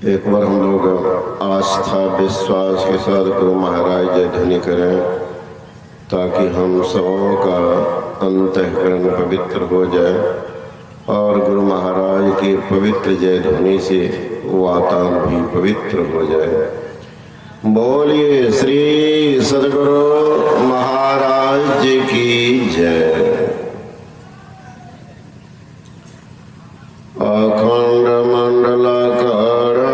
एक बार हम लोग आस्था विश्वास के साथ गुरु महाराज जय ध्वनि करें ताकि हम सबों का अंतःकरण पवित्र हो जाए और गुरु महाराज की पवित्र जय ध्वनि से वातावरण भी पवित्र हो जाए। बोलिए श्री सद्गुरु महाराज जी की जय। अखंड मंडलाकारं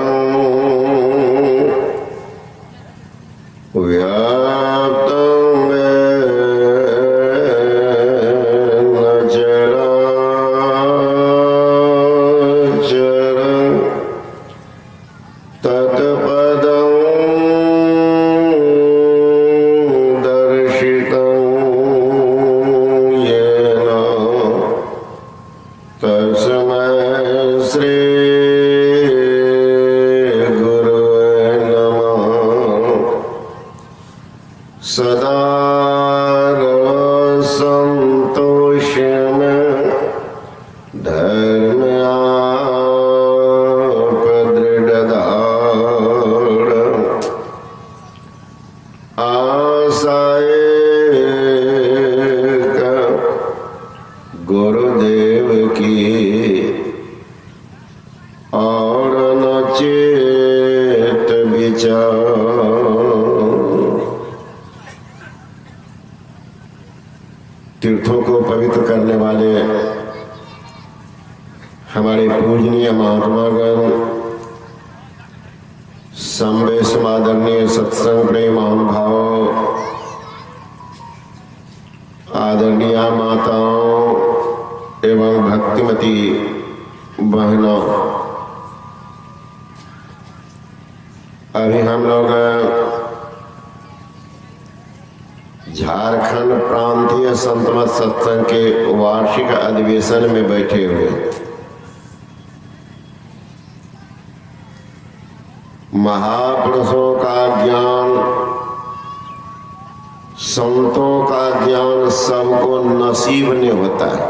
व्याप्तं येन चराचरं तत्पदं दर्शितं येन तस्मै श्री गुरुवे नमः। सदा संतोष में धर्म आप दृढ़ आशाए का गुरुदेव की और न चेत विचार। तीर्थों को पवित्र करने वाले हमारे पूजनीय महात्मागण संवेश आदरणीय सत्संग प्रेम भाव आदरणीय माताओं एवं भक्तिमती बहनों, अभी हम लोग झारखंड प्रांतीय संतमत सत्संग के वार्षिक अधिवेशन में बैठे हुए। महापुरुषों का ज्ञान, संतों का ज्ञान सबको नसीब नहीं होता है।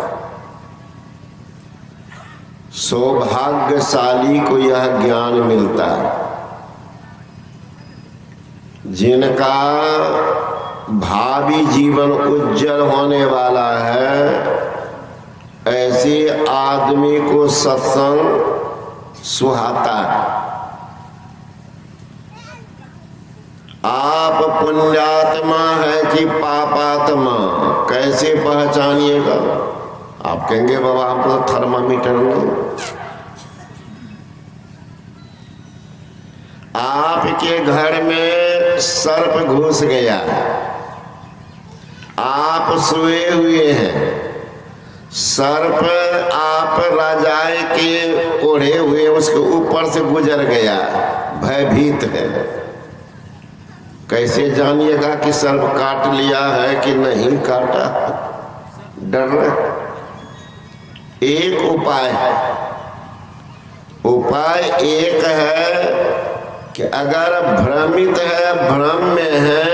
सौभाग्यशाली को यह ज्ञान मिलता है। जिनका भावी जीवन उज्जवल होने वाला है, ऐसे आदमी को सत्संग सुहाता है। आप पुण्यात्मा है कि पापात्मा, कैसे पहचानिएगा? आप कहेंगे बाबा हमको तो थर्मामीटर नहीं। आपके घर में सर्प घुस गया, आप सोए हुए हैं, सर्प आप रजाई के ओढ़े हुए उसके ऊपर से गुजर गया, भयभीत है। कैसे जानिएगा कि सर्प काट लिया है कि नहीं काटा? डर रहे। एक उपाय एक है कि अगर भ्रमित है, भ्रम में है,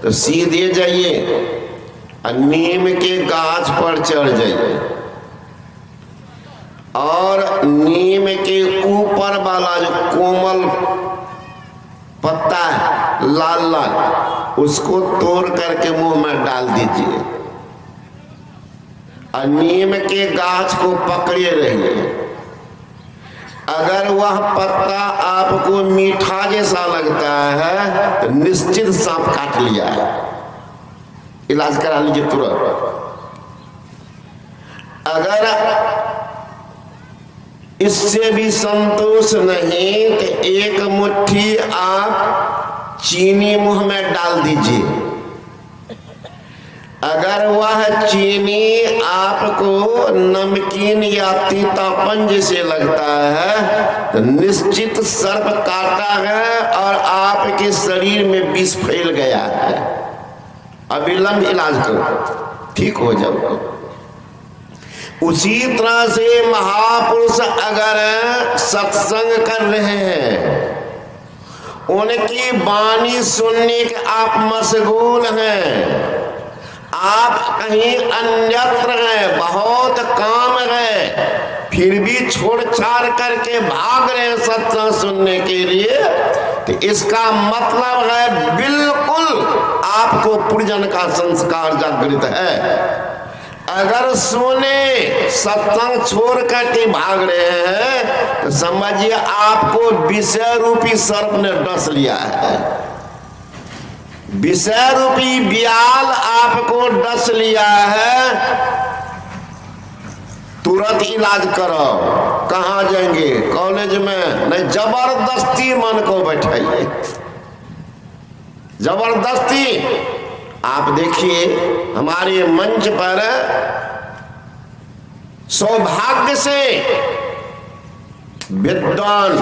तो सीधे जाइए और नीम के गाछ पर चढ़ जाइए और नीम के ऊपर वाला जो कोमल पत्ता है लाल लाल, उसको तोड़ करके मुंह में डाल दीजिए और नीम के गाछ को पकड़े रहिए। अगर वह पत्ता आपको मीठा जैसा लगता है तो निश्चित सांप काट लिया है, इलाज करा लीजिए तुरंत। अगर इससे भी संतोष नहीं तो एक मुट्ठी आप चीनी मुंह में डाल दीजिए। अगर वह चीनी आपको नमकीन या तीतापन जैसे लगता है तो निश्चित सर्प काटा है और आपके शरीर में विष फैल गया है। अविलंब इलाज करो, ठीक हो जाओ। उसी तरह से महापुरुष अगर सत्संग कर रहे हैं, उनकी वाणी सुनने के आप मशगूल हैं, आप कहीं अन्यत्र हैं, बहुत काम है, फिर भी छोड़ छाड़ करके भाग रहे हैं सत्संग सुनने के लिए, तो इसका मतलब है बिल्कुल आपको पूर्वजन का संस्कार जागृत है। अगर सोने सत्संग छोड़ करके भाग रहे हैं तो समझिए आपको विषय रूपी सर्प ने डस लिया है। विषय रूपी बियाल आपको डस लिया है। तुरंत इलाज करो। कहाँ जाएंगे? कॉलेज में नहीं, जबरदस्ती मन को बैठाइए, जबरदस्ती। आप देखिए हमारे मंच पर सौभाग्य से विद्वान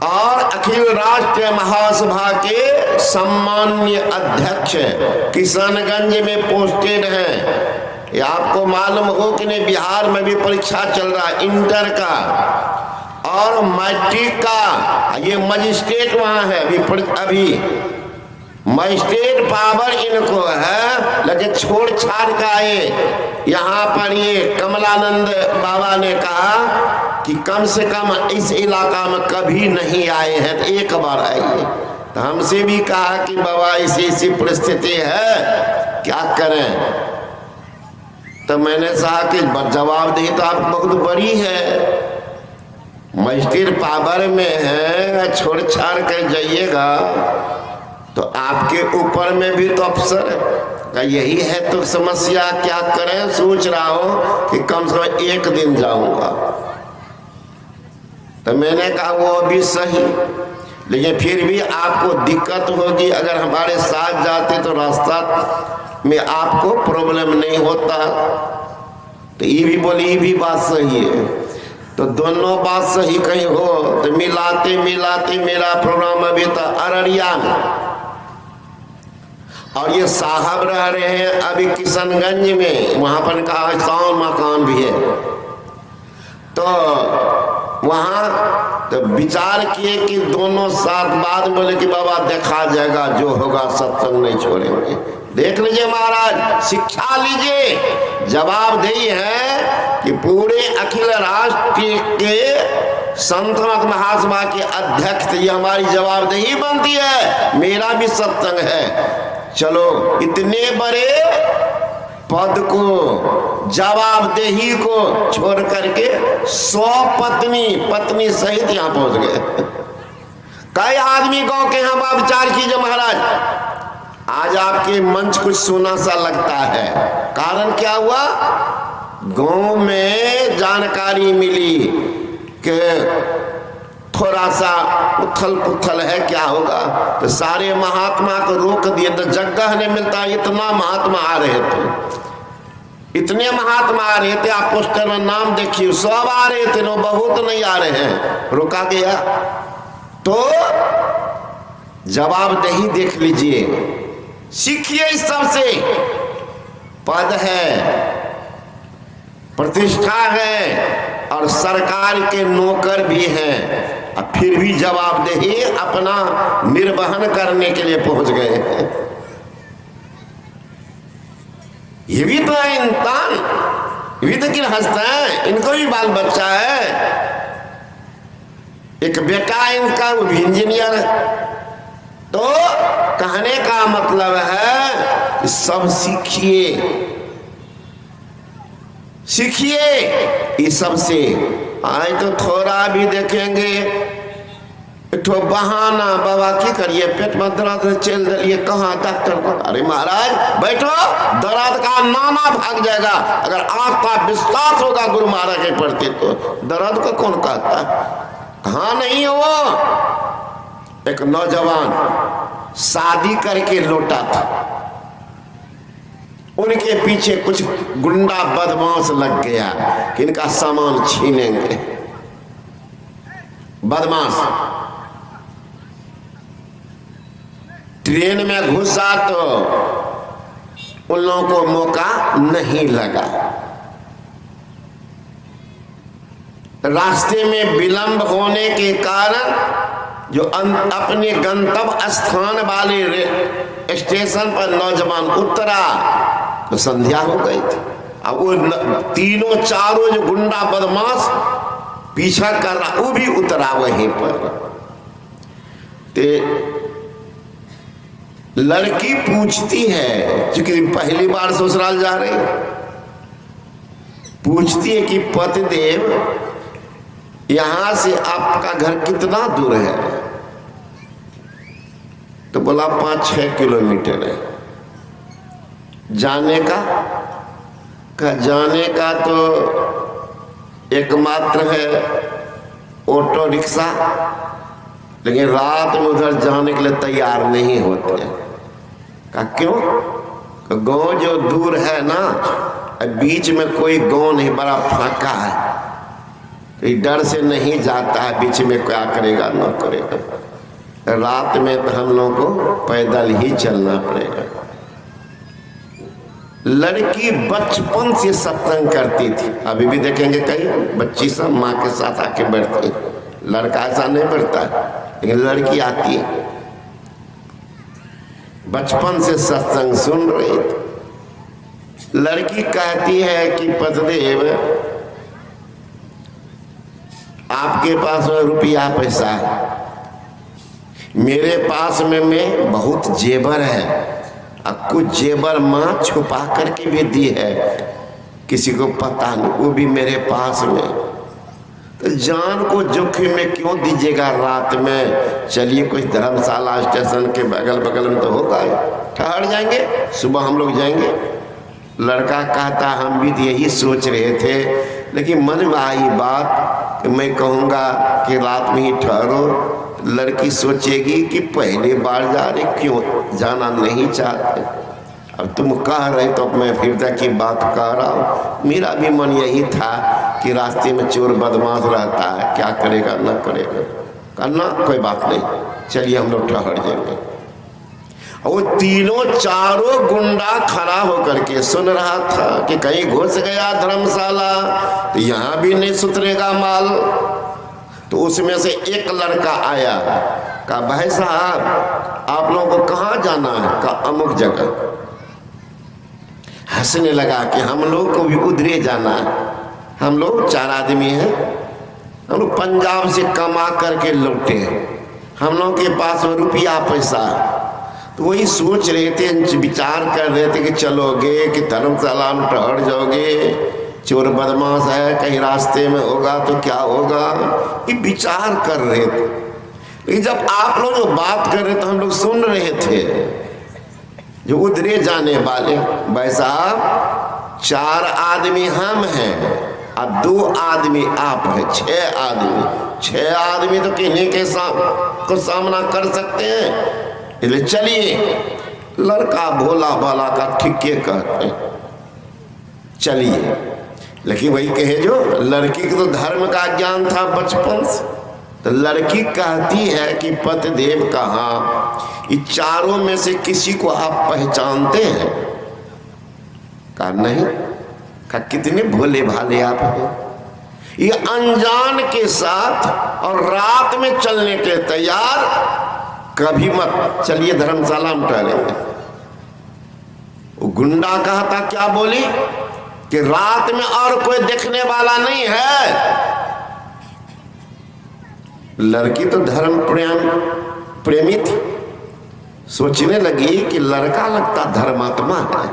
और अखिल राष्ट्रीय महासभा के सम्माननीय अध्यक्ष किशनगंज में पोस्टेड हैं। ये आपको मालूम हो कि नहीं, बिहार में भी परीक्षा चल रहा है इंटर का और मैट्रिक का। ये मजिस्ट्रेट वहां है अभी मजिस्ट्रेट पावर इनको है, लेकिन छोड़ छाड़ का आए। यहाँ पर ये कमलानंद बाबा ने कहा कि कम से कम इस इलाका में कभी नहीं आए हैं, तो एक बार आइए। तो हमसे भी कहा कि बाबा ऐसी परिस्थिति है, क्या करें? तो मैंने कहा कि जवाब दी तो आप बहुत बड़ी है, मजिस्ट्रेट पावर में है, छोड़ छाड़ कर जाइएगा तो आपके ऊपर में भी तो अफसर है। यही है तो समस्या, क्या करें? सोच रहा हूं कि कम से कम एक दिन जाऊंगा। तो मैंने कहा वो भी सही, लेकिन फिर भी आपको दिक्कत होगी। अगर हमारे साथ जाते तो रास्ता में आपको प्रॉब्लम नहीं होता। तो ये भी बोली, ये भी बात सही है। तो दोनों बात सही कहीं हो तो मिलाते मिलाते मेरा प्रोग्राम अभी था अररिया में, और ये साहब रह रहे हैं अभी किशनगंज में। वहां पर कहा शान मकान भी है। तो वहां तो विचार किए कि दोनों साथ बाद में बोले कि बाबा देखा जाएगा, जो होगा सत्संग नहीं छोड़ेंगे। देख लीजिए महाराज, शिक्षा लीजिए। जवाबदेही है कि पूरे अखिल राष्ट्र के संत महासभा के अध्यक्ष, ये हमारी जवाबदेही बनती है। मेरा भी सत्संग है। चलो इतने बड़े पद को, जवाबदेही को छोड़ करके 100 पत्नी सहित यहाँ पहुंच गए। कई आदमी गांव के हम आप विचार कीजिए महाराज, आज आपके मंच कुछ सुना सा लगता है। कारण क्या हुआ? गांव में जानकारी मिली कि थोड़ा सा उथल पुथल है, क्या होगा? तो सारे महात्मा को रोक दिए, तो जगह नहीं मिलता। इतना महात्मा आ रहे थे, इतने महात्मा आ रहे थे, आप पोस्टर में नाम देखिए, सब आ रहे थे, नो बहुत नहीं आ रहे हैं, रोका गया। तो जवाबदेही देख लीजिए, सीखिए इस सबसे। पद है, प्रतिष्ठा है और सरकार के नौकर भी हैं, और फिर भी जवाबदेही अपना निर्वहन करने के लिए पहुंच गए। ये भी तो है इंसान, ये भी तो गृहस्थ है, इनको भी बाल बच्चा है। एक बेटा इनका, वो भी इंजीनियर है। तो कहने का मतलब है सब सीखिए, सीखिए इस सब से। आज तो थोड़ा भी देखेंगे तो बहाना, बाबा की करिए, पेट में दर्द चल दिए, कहाँ डॉक्टर को? अरे महाराज बैठो, दर्द का नाना भाग जाएगा। अगर आंख का विश्वास होगा गुरु महाराज के प्रति तो दर्द को कौन कहता? कहाँ नहीं है वो। एक नौजवान शादी करके लौटा था, उनके पीछे कुछ गुंडा बदमाश लग गया कि इनका सामान छीनेंगे। बदमाश ट्रेन में घुसा तो उन लोगों को मौका नहीं लगा। रास्ते में विलंब होने के कारण जो अपने गंतव्य स्थान वाले स्टेशन पर नौजवान उतरा तो संध्या हो गई थी। अब वो तीनों चारों जो गुंडा बदमाश पीछा कर रहा, वो भी उतरा वहीं पर। ते लड़की पूछती है, क्योंकि पहली बार ससुराल जा रही, पूछती है कि पतिदेव यहां से आपका घर कितना दूर है? तो बोला 5-6 किलोमीटर है। जाने का जाने का तो एकमात्र है ऑटो रिक्शा, लेकिन रात में उधर जाने के लिए तैयार नहीं होते। का क्यों? गांव जो दूर है ना, बीच में कोई गांव नहीं, बड़ा फाका है, तो डर से नहीं जाता है। बीच में क्या करेगा ना करेगा, रात में तो हम लोगों को पैदल ही चलना पड़ेगा। लड़की बचपन से सत्संग करती थी, अभी भी देखेंगे कई बच्ची सब माँ के साथ आके बैठती है। लड़का ऐसा नहीं बैठता है, लेकिन लड़की आती है, बचपन से सत्संग सुन रही थी। लड़की कहती है कि पतिदेव आपके पास में रुपया पैसा है, मेरे पास में बहुत जेवर है, अब कुछ जेवर माँ छुपा करके भी दी है, किसी को पता नहीं, वो भी मेरे पास में। तो जान को जोखिम में क्यों दीजिएगा रात में? चलिए कोई धर्मशाला स्टेशन के बगल बगल में तो होगा, ठहर जाएंगे, सुबह हम लोग जाएंगे। लड़का कहता हम भी तो यही सोच रहे थे, लेकिन मन में आई बात कि मैं कहूँगा कि रात में ही ठहरो, लड़की सोचेगी कि पहली बार जा रहे, क्यों जाना नहीं चाहते। अब तुम कह रहे तो मैं हृदय की बात कह रहा हूँ। मेरा भी मन यही था कि रास्ते में चोर बदमाश रहता है, क्या करेगा ना करेगा, करना कोई बात नहीं, चलिए हम लोग ठहर जाएंगे। वो तीनों चारों गुंडा खड़ा होकर के सुन रहा था कि कहीं घुस गया धर्मशाला तो यहाँ भी नहीं सुधरेगा माल। तो उसमें से एक लड़का आया, कहा भाई साहब आप लोगों को कहाँ जाना है? कहा अमुक जगह। हंसने लगा कि हम लोग को भी उधरे जाना है, हम लोग 4 आदमी हैं, हम लोग पंजाब से कमा करके लौटे, हम लोग के पास में रुपया पैसा। तो वही सोच रहे थे, विचार कर रहे थे कि चलोगे कि धर्मशाला में ठहर जाओगे, चोर बदमाश है, कहीं रास्ते में होगा तो क्या होगा, ये विचार कर रहे थे। लेकिन जब आप लोग जो बात कर रहे थे हम लोग सुन रहे थे, जो उधरे जाने वाले, भाई साहब 4 आदमी हम हैं और 2 आदमी आप हैं, 6 आदमी। 6 आदमी तो किन्हीं के को सामना कर सकते हैं, इसलिए चलिए। लड़का भोला भाला का ठीक कहते हैं, चलिए। लेकिन वही कहे जो लड़की को तो धर्म का ज्ञान था बचपन से, तो लड़की कहती है कि पतिदेव कहाँ, ये चारों में से किसी को आप पहचानते हैं? कहा नहीं। कहा कितने भोले भाले आप हैं, ये अनजान के साथ और रात में चलने के तैयार, कभी मत चलिए धर्मशाला में ठहरेंगे। वो गुंडा कहता क्या बोली कि रात में और कोई देखने वाला नहीं है। लड़की तो धर्म प्रेमी थी, सोचने लगी कि लड़का लगता धर्मात्मा है,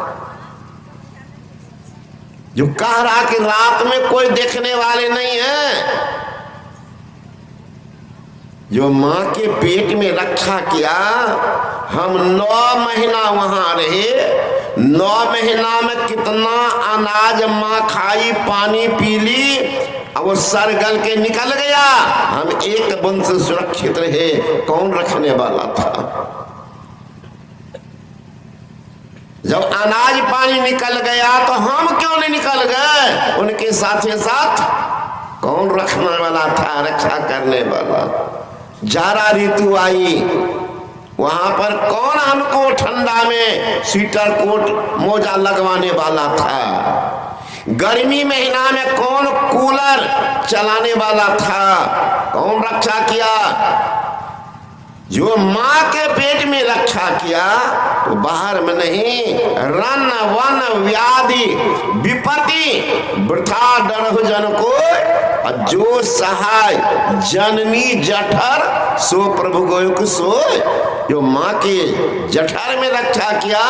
जो कह रहा कि रात में कोई देखने वाले नहीं है। जो माँ के पेट में रखा किया, हम 9 महीना वहां रहे, 9 महीना में कितना अनाज माँ खाई, पानी पी ली, अब वो सर गल के निकल गया, हम एक बूंद से सुरक्षित रहे, कौन रखने वाला था? जब अनाज पानी निकल गया तो हम क्यों नहीं निकल गए? उनके साथ कौन रखने वाला था, रक्षा करने वाला? जाड़ा ऋतु आई, वहां पर कौन हमको ठंडा में स्वेटर कोट मोजा लगवाने वाला था? गर्मी महीना में कौन कूलर चलाने वाला था? कौन रक्षा किया? जो माँ के पेट में रक्षा किया तो बाहर में नहीं, रन वन व्याधि विपत्ति वृथा डरहु जन को, जो सहाय जननी जठर सो प्रभु गोयुक सोय। जो माँ के जठर में रक्षा किया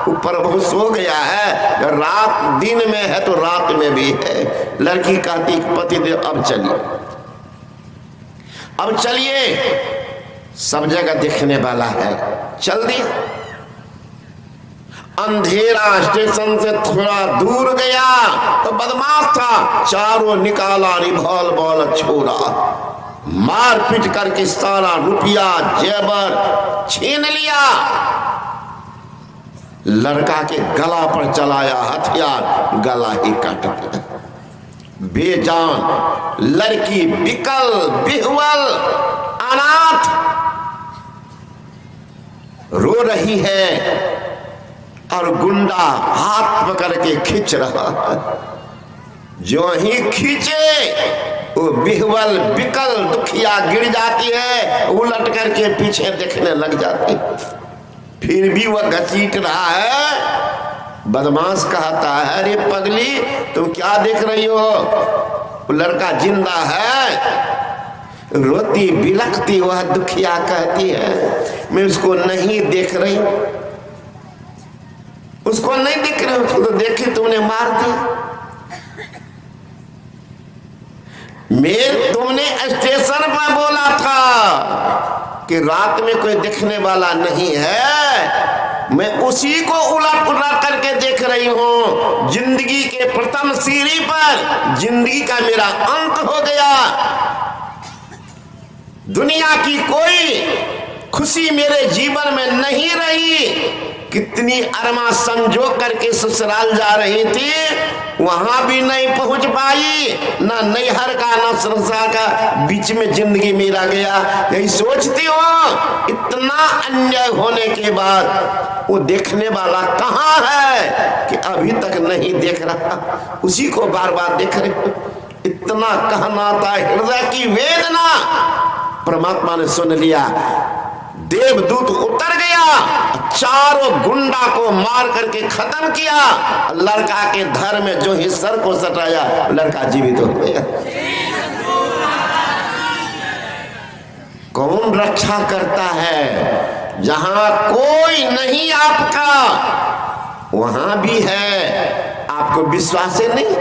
वो प्रभु सो गया है। रात दिन में है तो रात में भी है। लड़की कहती पति देव अब चलिए, अब चलिए, सब जगह देखने वाला है। चल दिया। अंधेरा स्टेशन से थोड़ा दूर गया तो बदमाश था, चारों निकाला रिवॉल्वर छोड़ा, मार पीट करके सारा रुपया जेवर छीन लिया। लड़का के गला पर चलाया हथियार, गला ही काट दिया। बेजान लड़की विकल विह्वल अनाथ रो रही है और गुंडा हाथ पकड़ के खींच रहा है। जो ही खींचे वो विह्वल विकल दुखिया गिर जाती है, उलट करके पीछे देखने लग जाती है। फिर भी वह घसीट रहा है। बदमाश कहता है, अरे पगली तुम क्या देख रही हो? वो लड़का जिंदा है। रोती बिलखती वह दुखिया कहती है, मैं उसको नहीं देख रही, उसको नहीं देख रही, उसको तो देखे तुमने मार दिया। मैं तुमने स्टेशन पर बोला था कि रात में कोई देखने वाला नहीं है, मैं उसी को उलट पुलट करके देख रही हूं। जिंदगी के प्रथम सीढ़ी पर जिंदगी का मेरा अंत हो गया। दुनिया की कोई खुशी मेरे जीवन में नहीं रही। कितनी अरमा संजोग करके ससुराल जा रही थी, वहां भी नहीं पहुंच पाई, ना नैहर का ना संसार का, बीच में जिंदगी मेरा गया। यही सोचती हो, इतना अन्याय होने के बाद वो देखने वाला कहाँ है कि अभी तक नहीं देख रहा, उसी को बार बार देख रहे। इतना कहना था, हृदय की वेदना परमात्मा ने सुन लिया। देवदूत उतर गया, चारों गुंडा को मार करके खत्म किया। लड़का के धर में जो ही सर को सटाया, लड़का जीवित हो गया। कौन रक्षा करता है? जहां कोई नहीं आपका वहां भी है। आपको विश्वास है नहीं,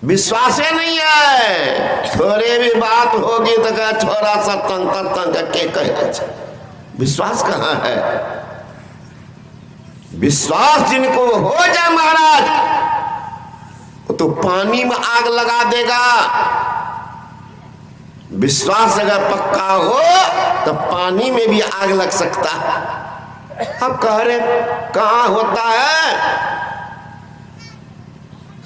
विश्वास ही नहीं है। थोड़े भी बात होगी तो कह थोड़ा सा तंग के कहे, विश्वास कहाँ है? विश्वास जिनको हो जाए महाराज, वो तो पानी में आग लगा देगा। विश्वास अगर पक्का हो तो पानी में भी आग लग सकता है। अब कह रहे कहाँ होता है?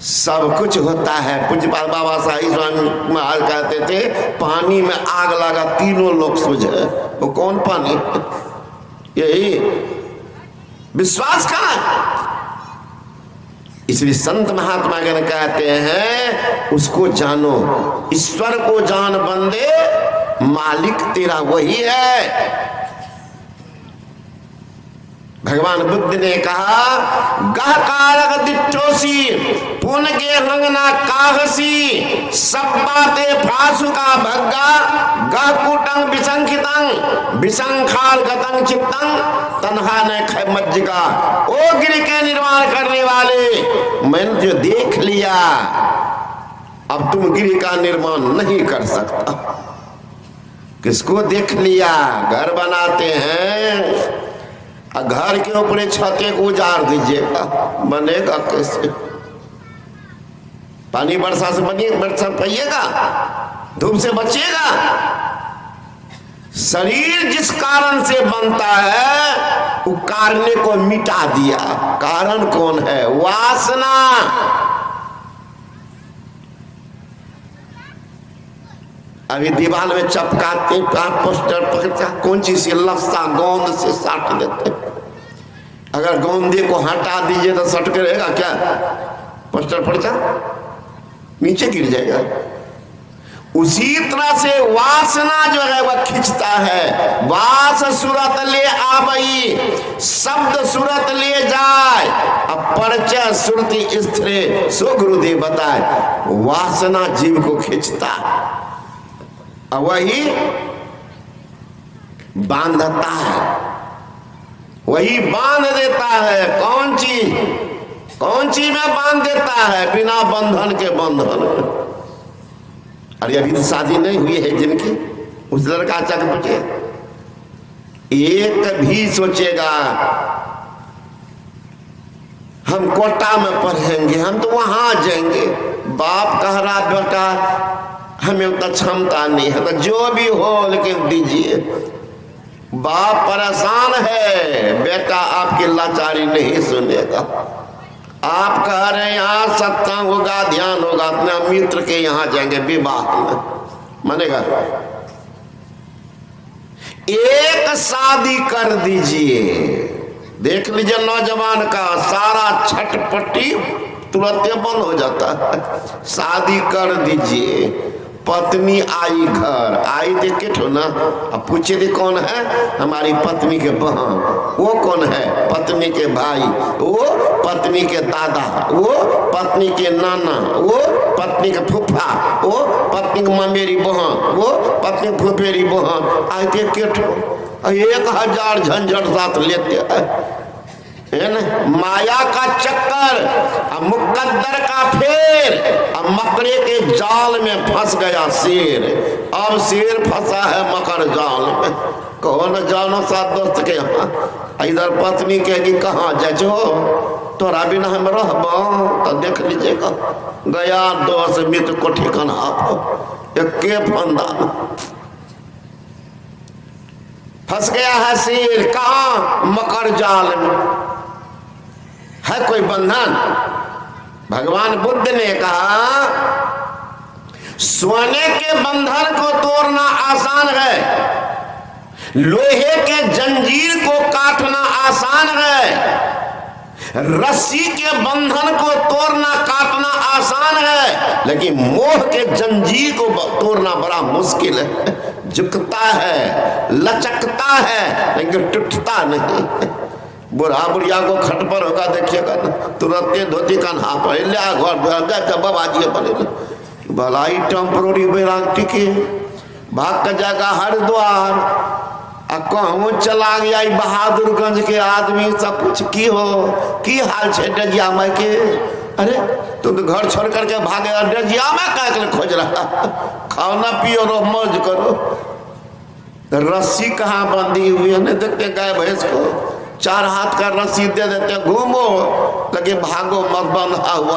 सब कुछ होता है। पूज्यपाल बाबा साहिब स्वामी महाराज कहते थे, पानी में आग लगा तीनों लोग सूझे। वो कौन पानी? यही विश्वास का। इसलिए संत महात्मा गण कहते हैं, उसको जानो, ईश्वर को जान बंदे, मालिक तेरा वही है। भगवान बुद्ध ने कहा, गह कारक दिट्ठोसी पुन के हंगना काहसी, सब बातें फासु का भग्गा, गह कुटंग विसंखितंग विसंखाल गतंग चित्तंग तन्हा न ख मज्जिका। ओ गिरि के निर्माण करने वाले, मैंने जो देख लिया, अब तुम गिरि का निर्माण नहीं कर सकता। किसको देख लिया? घर बनाते हैं, घर के ऊपर छते को उजाड़ दीजिएगा, बनेगा कैसे? पानी वर्षा से वर्षा पाइएगा, धूप से बचिएगा। शरीर जिस कारण से बनता है वो कारण को मिटा दिया। कारण कौन है? वासना। अभी दीवार में चपकाते, पोस्टर पकड़ता, कौन चीज से? लफ्सा गोंद से साट देते। अगर गोंदे को हटा दीजिए तो सट के रहेगा क्या? पोस्टर पड़ता नीचे गिर जाएगा। उसी तरह से वासना जो है वह खींचता है। वास सूरत ले आबई, शब्द सूरत ले जाए, अब परिचय सुरति स्थिरे, सो गुरुदेव बताए। वासना जीव को खींचता, वही बांधता है, वही बांध देता है। कौन चीज में बांध देता है? बिना बंधन के बंधन। अरे अभी तो शादी नहीं हुई है जिनकी, उस लड़का चक पूछे, एक भी सोचेगा हम कोटा में पढ़ेंगे, हम तो वहां जाएंगे, बाप कह रहा बेटा हमें उतना क्षमता नहीं है, तो जो भी हो लेकिन दीजिए। बाप परेशान है, बेटा आपकी लाचारी नहीं सुनेगा। आप कह रहे हैं यहाँ सत्संग होगा, ध्यान होगा, अपने मित्र के यहाँ जाएंगे विवाह में, मानेगा? एक शादी कर दीजिए, देख लीजिए नौजवान का सारा छटपटी तुरंत बंद हो जाता है। शादी कर दीजिए, पत्नी आई घर, आई देखे ठो ना, अब पूछे थे कौन है? हमारी पत्नी के बहन। वो कौन है? पत्नी के भाई। वो पत्नी के दादा, वो पत्नी के नाना, वो पत्नी के फूफा, वो पत्नी की ममेरी बहन, वो पत्नी फूफेरी बहन। आई देखे ठो 1000 झंझट साथ लेते है ना। माया का चक्कर, मुकद्दर का फेर, अब मकड़े के जाल में फंस गया शेर। अब शेर फंसा है मकर जाल में। कहो न जानो साथ दोस्त के यहाँ, इधर पत्नी कहेगी कहाँ जाओ, तोरा बिना हम रहबो, तो देख लीजिएगा गया दोस्त मित्र को ठिकाना आप एक फंदा फंस गया है शेर। कहाँ? मकर जाल में। है कोई बंधन? भगवान बुद्ध ने कहा सोने के बंधन को तोड़ना आसान है, लोहे के जंजीर को काटना आसान है, रस्सी के बंधन को तोड़ना काटना आसान है, लेकिन मोह के जंजीर को तोड़ना बड़ा मुश्किल है। झुकता है, लचकता है, लेकिन टूटता नहीं। बुढ़ा बुढ़िया को खट पर होगा देखिएगा ना, तुरंत धोती कान्हा पर लिया घर बाबा जी बने भलाई टेम्पोरी बैराग टिके भाग का जाएगा हरिद्वार। कहूँ चला गया बहादुरगंज के आदमी सब कुछ की हो, की हाल है डजिया माई के? अरे तुम तो घर छोड़ करके भागे, डजिया में क्या खोज रहा? खाना पियो रो मौज करो। रस्सी कहाँ बंधी हुई है? नहीं देखते गाय भैंस को 4 हाथ का रस्सी दे देते, घूमो, लेकिन भागो मत, बंधा हुआ।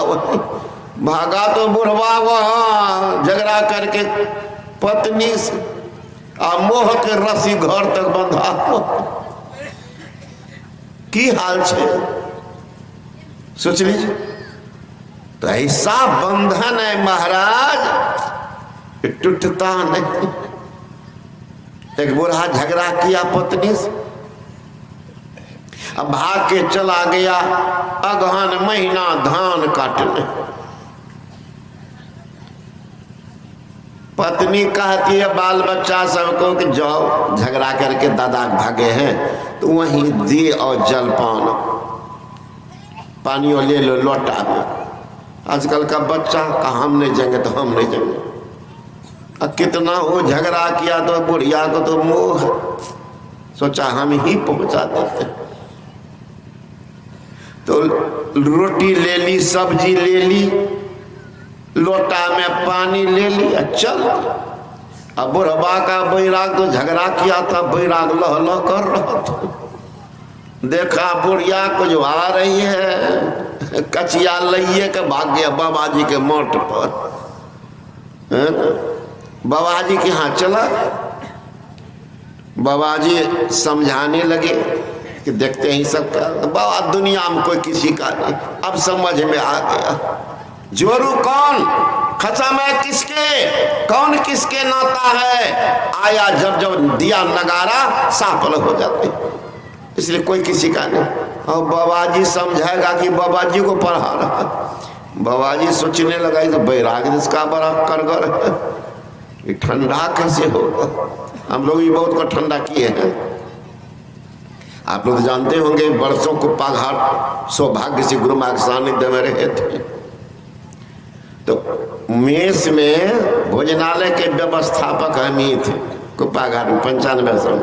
भागा तो बुढ़वा वहां झगड़ा करके पत्नी से, मोह के रस्सी घर तक बंधा की हाल छे सोच लीजिए। तो ऐसा बंधन है महाराज, टूटता नहीं। एक बुढ़ा झगड़ा किया पत्नी से, अब भाग के चला गया अगहन महीना धान काटने। पत्नी कहती है बाल बच्चा सबको कि जाओ, झगड़ा करके दादा भागे हैं तो वहीं दे और जलपान पानी ले लो लोटा में। आजकल का बच्चा का हम नहीं जाएंगे तो हम नहीं जाएंगे। अब कितना हो झगड़ा किया तो बुढ़िया को तो मोह, सोचा हम ही पहुंचा देते। तो रोटी ले ली, सब्जी ले ली, लोटा में पानी ले लिया, चल। अब बुढ़वा का बैराग तो झगड़ा किया था, बैराग लह लह कर रहा था। देखा बुढ़िया कुछ आ रही है, कचिया लइए के भाग गया बाबा जी के मठ पर। बाबा जी के यहाँ चला, बाबा जी समझाने लगे कि देखते हैं सब का, बाबा दुनिया में कोई किसी का नहीं। अब समझ में आ गया जोरू कौन, खत्म है किसके, कौन किसके नाता है। आया जब जब दिया नगारा साफल हो जाते, इसलिए कोई किसी का नहीं। और बाबा जी समझाएगा कि बाबा जी को पढ़ा रहा। बाबा जी सोचने लगा तो बैराग इसका बड़ा करगर है, ये ठंडा कैसे होगा? हम लोग भी बहुत को ठंडा किए हैं। आप लोग जानते होंगे वर्षों कुप्पा घाट सौभाग्य से गुरु मां के सानिध्य में रहे थे, तो मेस में भोजनालय के व्यवस्थापक हम ही थे कुप्पा घाट में 95 साल।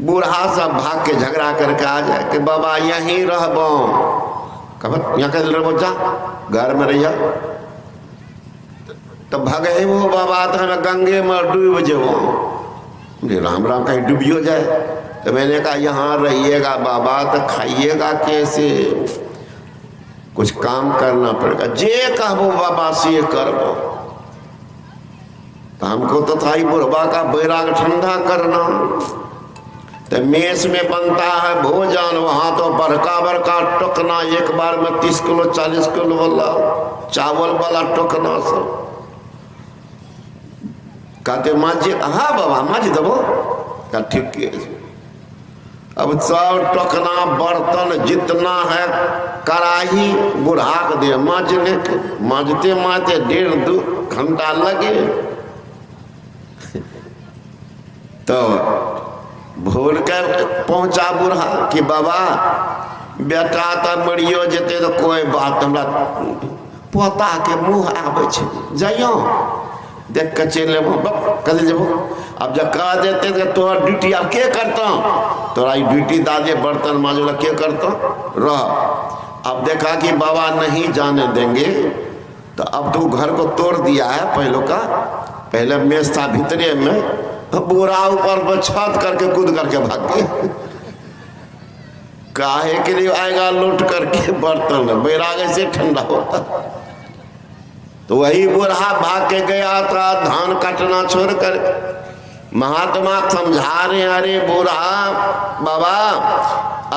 बूढ़ा सब भाग के झगड़ा करके आ जाए कि बाबा यहीं रहबो, कब यहाँ कल रहो, जा घर में रहिया। तो भगे वो बाबा तो हमें गंगे में डूब जाओ। राम राम कहीं डूबियो जाए। तो मैंने कहा यहाँ रहिएगा बाबा, तो खाइएगा कैसे, कुछ काम करना पड़ेगा, जे कहबो बाबा से करबो। तो हमको तो था ही बुढ़बा का बैराग ठंडा करना। तो मेस में बनता है भोजन, वहां तो बड़का बड़का टोकना, एक बार में 30 किलो 40 किलो वाला चावल वाला टोकना सब। कहते माजी, हाँ बाबा माजी देवो, क्या ठीक है। अब सब टोकना बर्तन जितना है कढ़ाई बुढ़ा के दे मांजने के, मांजते मांजते 1.5-2 घंटा लगे। तो भोर के पहुंचा बूढ़ा कि बाबा बेटा तो मरियो जेते तो कोई बात, हमरा पोता के मुँह आबे छे, जाइयो देख के चल कल जब। अब जब कह देते थे तोहर ड्यूटी अब के करता, तोरा ड्यूटी दादे बर्तन मांजला के करता रह। अब देखा कि बाबा नहीं जाने देंगे, तो अब तो घर को तोड़ दिया है पहले का। पहले मेज था भीतरे में, बूढ़ा ऊपर पर छत करके कूद करके भाग गए। काहे के लिए आएगा लौट करके बर्तन, बैराग से ठंडा होता। तो वही बूढ़ा भाग के गया था धान काटना छोड़कर। महात्मा समझा रहे, अरे बूढ़ा बाबा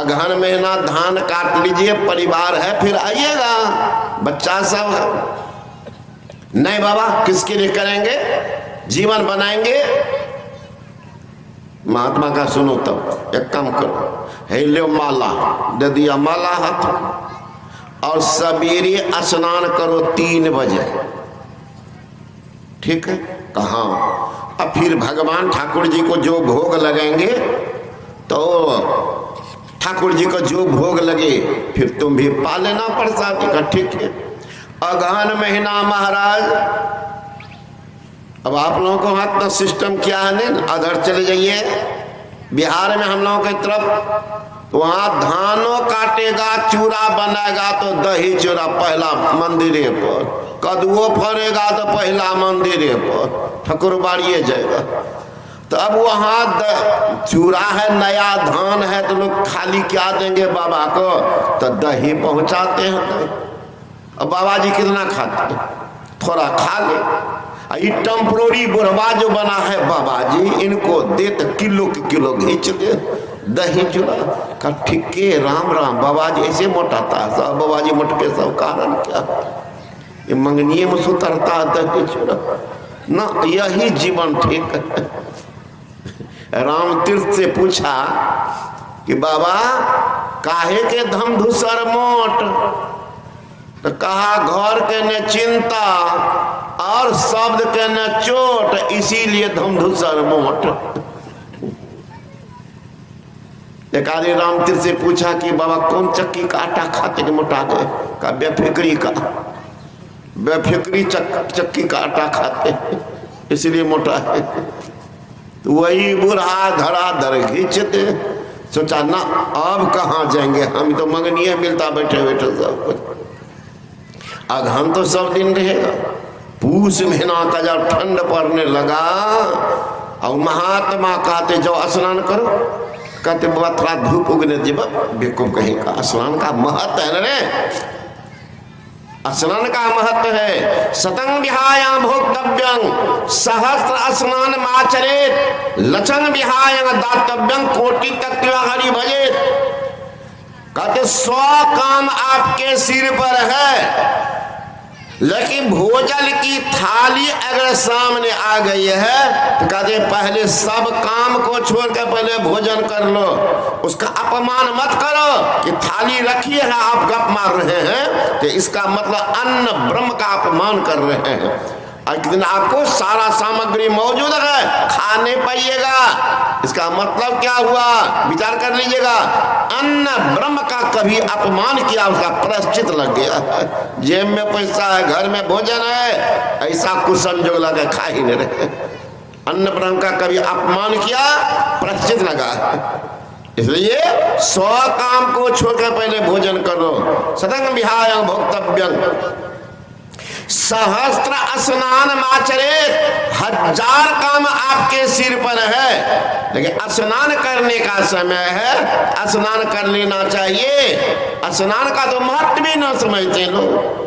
अगहन महीना धान काट लीजिए, परिवार है फिर आइएगा, बच्चा सब है। नहीं बाबा किसके लिए करेंगे, जीवन बनाएंगे। महात्मा का सुनो, तब एक काम करो, है लो माला, दे दिया माला हाथ, और सवेरे स्नान करो 3 बजे, ठीक है। कहा अब फिर भगवान ठाकुर जी को जो भोग लगेंगे, तो ठाकुर जी को जो भोग लगे फिर तुम भी पा लेना प्रसाद का, ठीक है। अगहन महीना महाराज, अब आप लोगों को वहां तो सिस्टम क्या है ना, अधर चले जाइए बिहार में हम लोगों की तरफ, तो वहां धानों काटेगा चूड़ा बनाएगा तो दही चूड़ा पहला मंदिरे पर, कदुओ फरेगा तो पहला मंदिरे पर ठकुरबाड़िए जाएगा। तो अब वहां चूड़ा है, नया धान है, तो लोग खाली क्या देंगे बाबा को, तो दही पहुंचाते हैं। अब बाबा जी कितना खाते हैं, थोड़ा खा ले। ये टेम्पोररी बुढ़वा जो बना है बाबा जी, इनको दे तो किलो के किलो घींच दे दही चूड़ा का, ठीक है। राम राम बाबा जी ऐसे मोटाता है सब, बाबा जी मोटके सब कारण क्या, ये मंगनिए में सुतरता दही चूड़ा ना, यही जीवन ठीक है। राम तीर्थ से पूछा कि बाबा काहे के धम धूसर मोट, तो कहा घर के न चिंता और शब्द के न चोट, इसीलिए धमधुसर मोट। एक आदमी राम तीर्थ से पूछा कि बाबा कौन चक्की का आटा खाते के मोटा गए, का बेफिक्री का, बेफिक्री चक्की का आटा खाते इसलिए मोटा है। तो वही बूढ़ा धड़ाधड़ खींचते, सोचा ना अब कहाँ जाएंगे, हम तो मंगनिए मिलता बैठे बैठे सब कुछ। अगहन तो सब दिन रहेगा, पूस महीना का जब ठंड पड़ने लगा और महात्मा कहते जाओ स्नान करो, कहते बाबा थोड़ा धूप उगने दे, बेवकूफ कहीं का, स्नान का महत्व है रे, स्नान का महत्व है। शतं विहाय भोक्तव्यं सहस्र स्नान माचरेत, लचन विहाय दातव्यं कोटि तत्व हरि भजेत। कहते 100 काम आपके सिर पर है, लेकिन भोजन की थाली अगर सामने आ गई है तो कहते पहले सब काम को छोड़कर पहले भोजन कर लो, उसका अपमान मत करो कि थाली रखी है आप गप मार रहे हैं, तो इसका मतलब अन्न ब्रह्म का अपमान कर रहे हैं। एक दिन आपको सारा सामग्री मौजूद है, खा नहीं पाइएगा। इसका मतलब क्या हुआ, विचार कर लीजिएगा। अन्न ब्रह्म का कभी अपमान किया, उसका प्रायश्चित लग गया। जेब में पैसा है, घर में भोजन है, ऐसा कुछ संजोग लगा खा ही नहीं रहे। अन्न ब्रह्म का कभी अपमान किया, प्रायश्चित लगा। इसलिए 100 काम को छोड़कर पहले भोजन करो। सतंग विहाय भोक्तव्यं सहस्त्र स्नान माचरेत। 1000 काम आपके सिर पर है, लेकिन स्नान करने का समय है, स्नान कर लेना चाहिए। स्नान का तो महत्व भी न समझते लोग।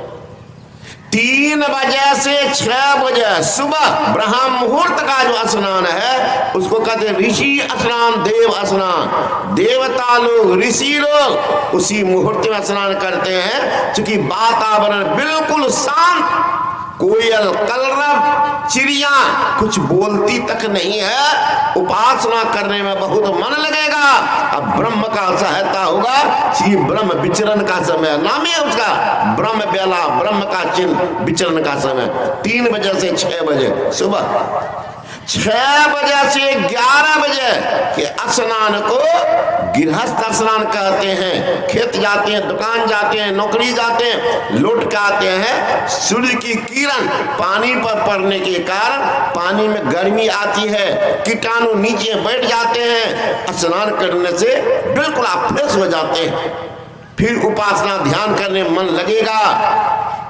3 बजे से 6 बजे सुबह ब्रह्म मुहूर्त का जो स्नान है उसको कहते हैं ऋषि स्नान, देव स्नान। देवता लोग, ऋषि लोग उसी मुहूर्त में स्नान करते हैं, क्योंकि वातावरण बिल्कुल शांत, कोयल कलरव, चिड़िया कुछ बोलती तक नहीं है। उपासना करने में बहुत मन लगेगा। अब ब्रह्म का सहायता होगा, ये ब्रह्म विचरण का समय, नाम है उसका ब्रह्म बेला, ब्रह्म का चिन्ह, विचरण का समय 3 बजे से 6 बजे सुबह। 6 बजे से 11 बजे के स्नान को गृहस्थ स्नान कहते हैं। खेत जाते हैं, दुकान जाते हैं, नौकरी जाते हैं, लौट के आते हैं, सूर्य की किरण पानी पर पड़ने के कारण पानी में गर्मी आती है, कीटाणु नीचे बैठ जाते हैं। स्नान करने से बिल्कुल आप फ्रेश हो जाते हैं, फिर उपासना ध्यान करने में मन लगेगा।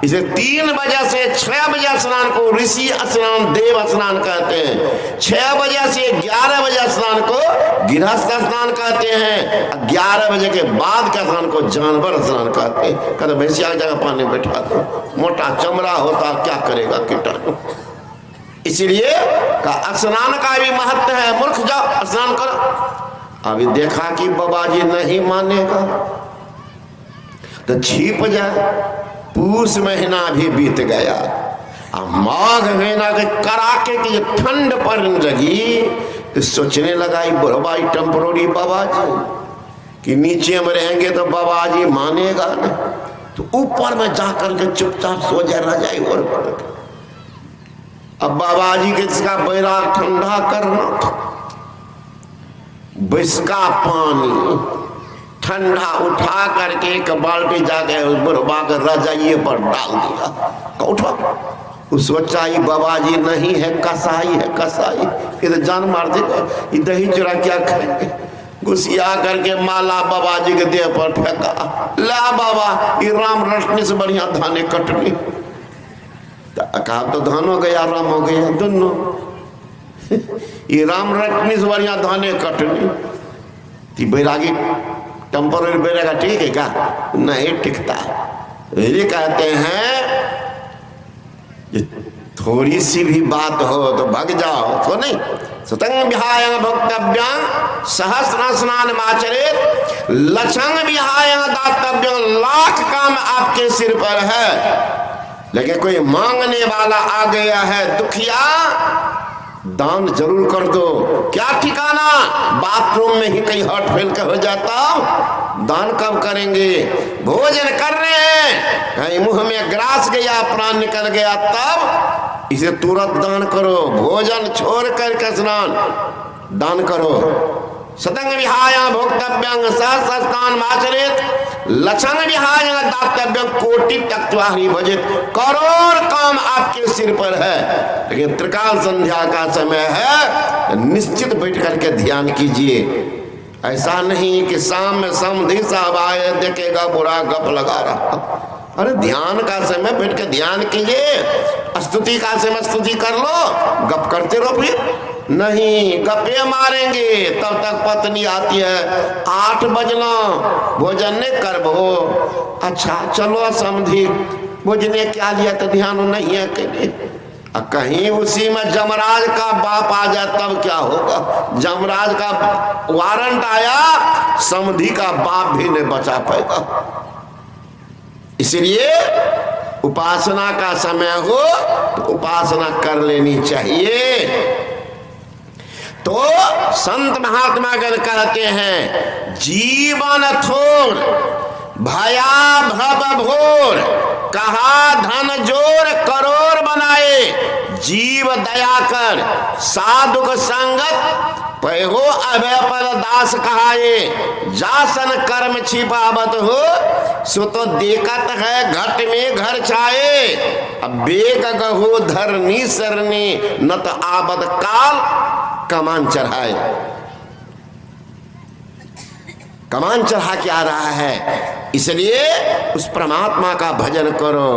इसे 3 बजे से 6 बजे स्नान को ऋषि स्नान, देव स्नान कहते हैं। 6 बजे से 11 बजे स्नान को गृहस्थ स्नान कहते हैं। 11 बजे के बाद के स्नान को जानवर स्नान कहते हैं। कहते भैंसिया जगह पानी बैठा दो, मोटा चमड़ा होता क्या करेगा कीटाणु। इसलिए का स्नान का भी महत्व है। मूर्ख जाओ स्नान करो। अभी देखा कि बाबा जी नहीं मानेगा तो छिप जाए। पूस महीना भी बीत गया, अब माघ महीना के कड़ाके की ठंड पड़ने लगी तो सोचने लगा बुढ़वा टेम्पोररी बाबा जी कि नीचे में रहेंगे तो बाबा जी मानेगा ना, तो ऊपर में जाकर के चुपचाप सो जा रह जाए। और अब बाबा जी के इसका बैराग ठंडा करना, बिस्का पानी ठंडा उठा करके एक बाल्टी जाके बुढ़वा के रजाइए पर डाल दिया। उठा, सोचा ही बाबा जी नहीं है, कसाई है, कसाई फिर जान मार देगा। ये दही चूरा क्या खाएंगे। घुसिया करके माला बाबा जी के देह पर फेंका। ला बाबा, ये राम रटने से बढ़िया धाने कटने। कहा तो धान हो गया, राम हो गया दोनों। ये राम रटने से बढ़िया धाने कटने। बैरागी टेम्पोररी बैरागा ठीक है क्या? नहीं टिकता। ये कहते हैं थोड़ी सी भी बात हो तो भाग जाओ, तो नहीं। सतंग विहाय भोक्तव्यं सहस्र स्नान माचरेत। लक्षंग विहाय दातव्यं। लाख काम आपके सिर पर है, लेकिन कोई मांगने वाला आ गया है, दुखिया, दान जरूर कर दो। क्या ठिकाना, बाथरूम में ही कहीं हट फेल कर हो जाता, दान कब करेंगे? भोजन कर रहे हैं, कहीं मुंह में ग्रास गया, प्राण निकल गया, तब इसे तुरंत दान करो। भोजन छोड़ कर स्नान दान करो। सतंग विहाय भोक्तव्यं सहस्र स्नान माचरेत। लक्षण विहाय दातव्यं कोटि तक्त्वाहि भजेत। करोड़ काम आपके सिर पर है, लेकिन त्रिकाल संध्या का समय है, निश्चित बैठ करके ध्यान कीजिए। ऐसा नहीं कि शाम में समधी साहब आए देखेगा बुरा गप लगा रहा। अरे ध्यान का समय बैठ के ध्यान कीजिए। स्तुति का समय स्तुति कर लो, गप करते रहो। फिर नहीं, गप्पे मारेंगे तब तक पत्नी आती है, 8 बजना भोजन नहीं करबो। अच्छा चलो समझी, भोजने क्या लिया तो ध्यान नहीं है के। कहीं उसी में जमराज का बाप आ जाए तब क्या होगा? जमराज का वारंट आया, समधी का बाप भी नहीं बचा पाएगा। इसलिए उपासना का समय हो तो उपासना कर लेनी चाहिए। तो संत महात्मा गण कहते हैं, जीवन थोर भया भव भोर, कहा धन जोर करोड़ बनाए, जीव दया कर साधुक संगत पहो अभय पर दास कहाए जासन कर्म छिपावत हो सो तो देखत है घट में घर छाए अब बेग गहो धरनी सरनी न तो आबद काल कमान चढ़ाए। कमान चढ़ा के आ रहा है, इसलिए उस परमात्मा का भजन करो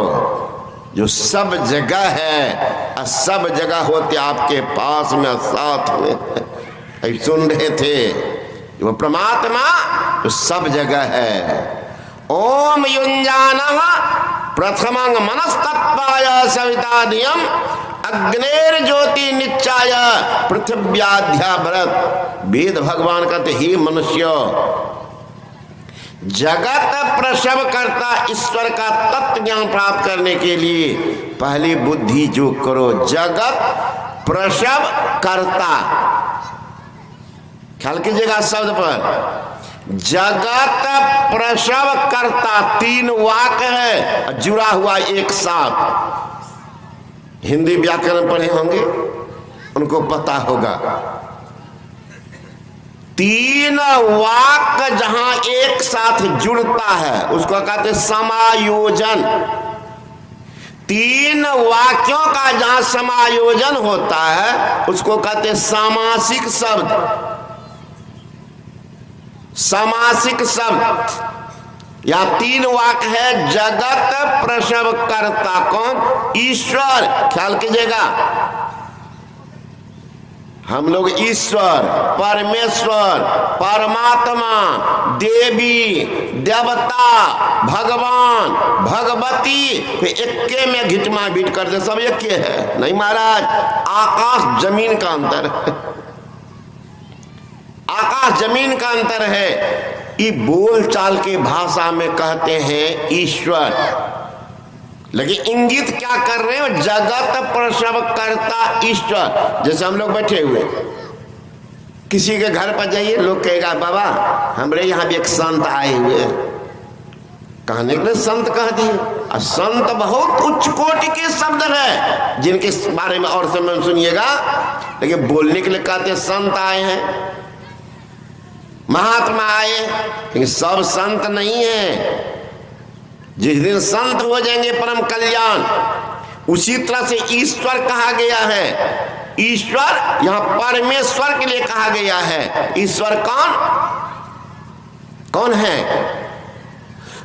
जो सब जगह है और सब जगह होते आपके पास में साथ में। सुन रहे थे वो परमात्मा तो सब जगह है। ओम युंजानः प्रथमं मनस्तत्वाय सविताधियम अग्नेर ज्योति निच्चाय पृथिव्याध्या भरत। वेद भगवान कहते ही मनुष्य जगत प्रसव करता ईश्वर का तत्व ज्ञान प्राप्त करने के लिए पहले बुद्धि जो करो। जगत प्रसव करता, ख्याल कीजिएगा शब्द पर, जगत प्रसव करता तीन वाक्य है जुड़ा हुआ एक साथ। हिंदी व्याकरण पढ़े होंगे उनको पता होगा। तीन वाक्य जहां एक साथ जुड़ता है उसको कहते समायोजन। तीन वाक्यों का जहां समायोजन होता है उसको कहते सामासिक शब्द। सामासिक शब्द या तीन वाक्य है। जगत प्रसव करता कौन? ईश्वर। ख्याल कीजिएगा, हम लोग ईश्वर, परमेश्वर, परमात्मा, देवी, देवता, भगवान, भगवती एक में घिटमा बीट कर दे, सब एक है। नहीं महाराज, आकाश जमीन का अंतर है। आकाश जमीन का अंतर है। ये बोल चाल के भाषा में कहते हैं ईश्वर, लेकिन इंगित क्या कर रहे हो? जगत प्रसव करता ईश्वर। जैसे हम लोग बैठे हुए, किसी के घर पर जाइए, लोग कहेगा बाबा हमारे यहाँ भी एक संत आए हुए हैं। कहने के लिए संत कह दिए। और संत बहुत उच्च कोटि के शब्द है जिनके बारे में और समय सुनिएगा, लेकिन बोलने के लिए कहते संत आए हैं, महात्मा आए, लेकिन सब संत नहीं है। जिस दिन संत हो जाएंगे परम कल्याण। उसी तरह से ईश्वर कहा गया है। ईश्वर यहां परमेश्वर के लिए कहा गया है। ईश्वर कौन कौन है?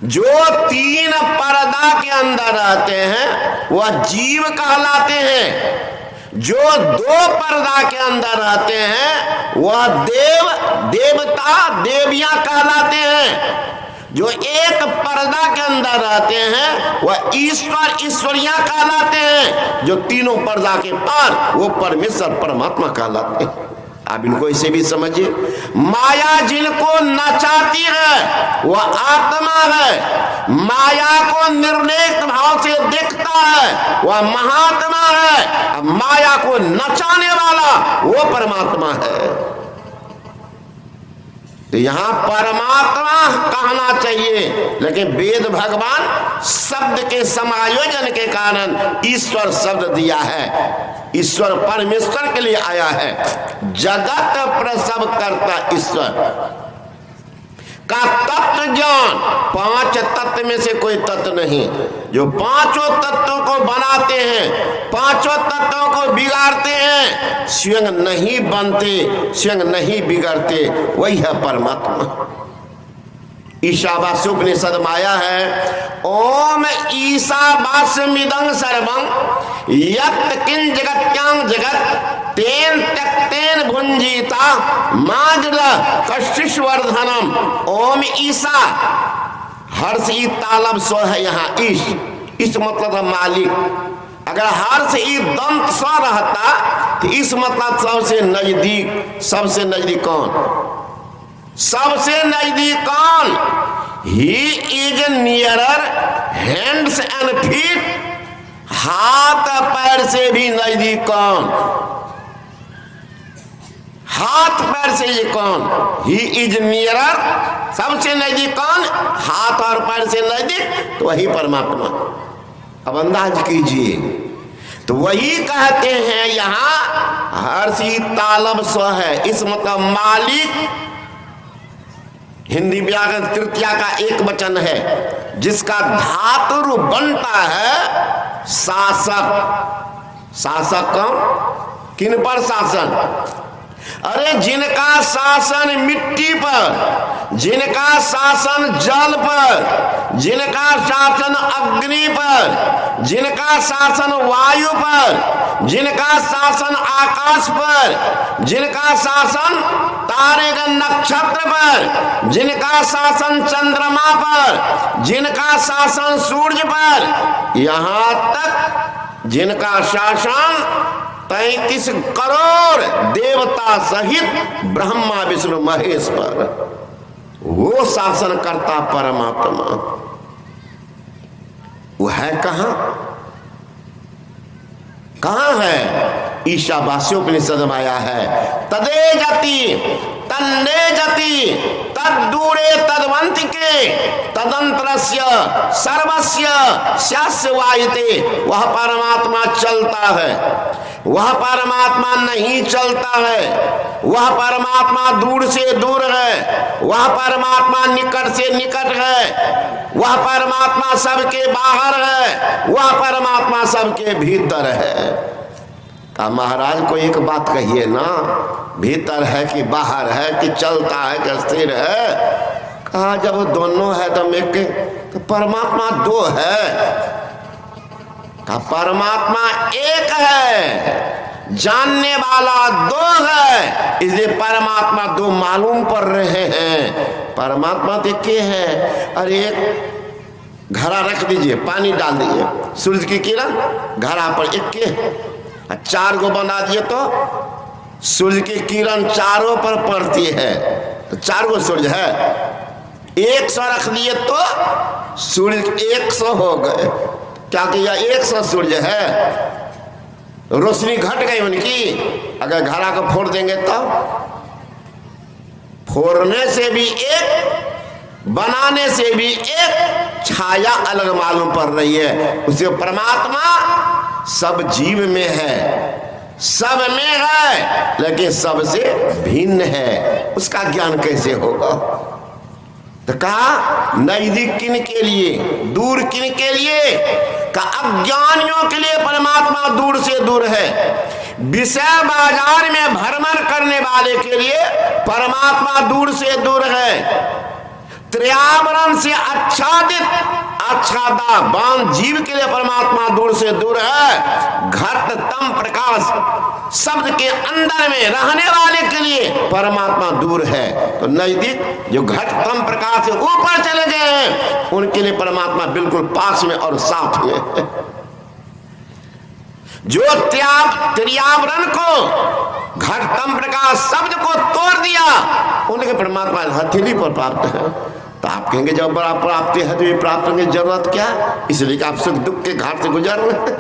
जो तीन पर्दा के अंदर रहते हैं वह जीव कहलाते हैं। जो दो पर्दा के अंदर रहते हैं वह देव, देवता, देवियां कहलाते हैं। जो एक पर्दा के अंदर रहते हैं वह ईश्वर, ईश्वरियां कहलाते हैं। जो तीनों पर्दा के पार वो परमेश्वर, परमात्मा कहलाते हैं। आप इनको ऐसे भी समझिए। माया जिनको नचाती है वह आत्मा है। माया को निर्लेप भाव से देखता है वह महात्मा है। माया को नचाने वाला वो परमात्मा है। तो यहां परमात्मा कहना चाहिए, लेकिन वेद भगवान शब्द के समायोजन के कारण ईश्वर शब्द दिया है। ईश्वर परमेश्वर के लिए आया है। जगत प्रसव करता ईश्वर का तत्व ज्ञान। पांच तत्व में से कोई तत्व नहीं। जो पांचों तत्वों को बनाते हैं, पांचों तत्वों को बिगाड़ते हैं, स्वयं नहीं बनते, स्वयं नहीं बिगड़ते, वही है परमात्मा। ईशावास्योपनिषद में आया है, ओम ईशावास्यमिदं सर्वं यत् किं जगत्यां जगत् तेन त्यक्तेन भुंजीता माजल कशिशवर्धनम। ओम ईशा, हर्ष ई तालब स्व है यहाँ ईश। इस मतलब है मालिक। अगर हर्ष ई दंत स्व रहता तो इस मतलब सबसे नजदीक। सबसे नजदीक कौन? सबसे नजदीक कौन? He is nearer hands and feet. हाथ पैर से भी नजदीक कौन? हाथ पैर से ये कौन? ही इज नियरर, सबसे नजदीक कौन? हाथ और पैर से नजदीक, तो वही परमात्मा। अब अंदाज कीजिए, तो वही कहते हैं यहाँ हर्षी तालब स्व है, इस मतलब मालिक हिंदी व्याकरण तृतीया का एक वचन है जिसका धातु बनता है शासक। शासक कौन? किन पर शासन? अरे जिनका शासन मिट्टी पर, जिनका शासन जल पर, जिनका शासन अग्नि पर, जिनका शासन वायु पर, जिनका शासन आकाश पर, जिनका शासन तारे का नक्षत्र पर, जिनका शासन चंद्रमा पर, जिनका शासन सूर्य पर, यहां तक जिनका शासन 33 करोड़ देवता सहित ब्रह्मा विष्णु महेश पर, वो शासन करता परमात्मा वो है कहां? कहां है? ईशावास्योपनिषद में आया है, तदे जति तन्ने जति तद्दूरे तद्वंतिके तदंतरस्य सर्वस्य स्यास्य वायते। वह परमात्मा चलता है, वह परमात्मा नहीं चलता है, वह परमात्मा दूर से दूर है, वह परमात्मा निकट से निकट है, वह परमात्मा सबके बाहर है, वह परमात्मा सबके भीतर है। का महाराज को एक बात कहिए ना, भीतर है कि बाहर है कि चलता है कि स्थिर है? कहा जब दोनों है तो मैं तो परमात्मा दो है। का परमात्मा एक है, जानने वाला दो है, इसलिए परमात्मा दो मालूम पड़ रहे हैं। परमात्मा तो एक है। अरे एक घड़ा रख दीजिए, पानी डाल दीजिए, सूरज की किरण घड़ा पर एक के 4 को बना दिए तो सूर्य की किरण चारों पर पड़ती है, तो 4 गो सूर्य है। 100 रख दिए तो सूर्य 100 हो गए। क्या किया? 100 सूर्य है, रोशनी घट गई उनकी। अगर घड़ा को फोड़ देंगे तो फोड़ने से भी एक, बनाने से भी एक, छाया अलग मालूम पड़ रही है। उसे परमात्मा सब जीव में है, सब में है, लेकिन सबसे भिन्न है। उसका ज्ञान कैसे होगा? तो कहा नजदीक किन के लिए, दूर किन के लिए? का अज्ञानियों के लिए परमात्मा दूर से दूर है। विषय बाजार में भ्रमण करने वाले के लिए परमात्मा दूर से दूर है। पर्यावरण से आच्छादा बांध जीव के लिए परमात्मा दूर से दूर है। घट तम प्रकाश शब्द के अंदर में रहने वाले के लिए परमात्मा दूर है। तो नजदीक जो घट तम प्रकाश से ऊपर चले गए हैं उनके लिए परमात्मा बिल्कुल पास में और साथ में है। जो पर्यावरण को, घट तम प्रकाश शब्द को तोड़ दिया उनके परमात्मा हथेली पर प्राप्त है। तो आप कहेंगे जब बड़ा प्राप्ति है तो ये प्राप्त करने की जरूरत क्या? इसलिए कि आप सुख दुख के घाट से गुजर रहे हैं।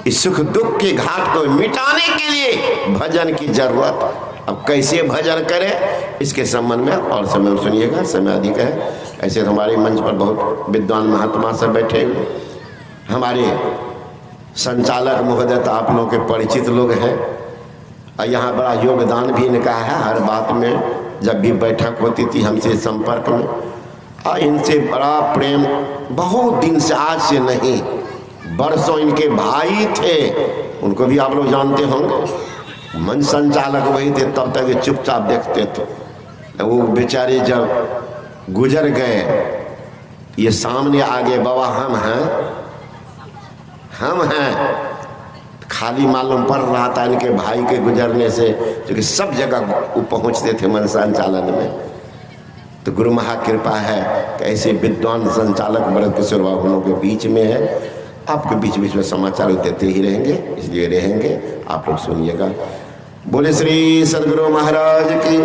इस सुख दुख के घाट को मिटाने के लिए भजन की जरूरत। अब कैसे भजन करें इसके संबंध में और समय सुनिएगा, समय अधिक है। ऐसे हमारे मंच पर बहुत विद्वान महात्मा सब बैठे हुए, हमारे संचालक महोदय तो आप लोगों के परिचित लोग हैं और यहाँ बड़ा योगदान भी इनका है। हर बात में जब भी बैठक होती थी हमसे संपर्क में, और इनसे बड़ा प्रेम बहुत दिन से, आज से नहीं, बरसों इनके भाई थे, उनको भी आप लोग जानते होंगे। मंच संचालक वही थे, तब तक ये चुपचाप देखते थे। वो बेचारे जब गुजर गए, ये सामने आ गए, बाबा हम हैं। खाली मालूम पड़ रहा था इनके भाई के गुजरने से, क्योंकि सब जगह वो पहुंचते थे मन संचालन में। तो गुरु महाकृपा है कि ऐसे विद्वान संचालक भरत किशोर बाबू लोगों के बीच में है। आपके बीच बीच में समाचार देते ही रहेंगे, इसलिए रहेंगे, आप लोग सुनिएगा। बोले श्री सदगुरु महाराज की।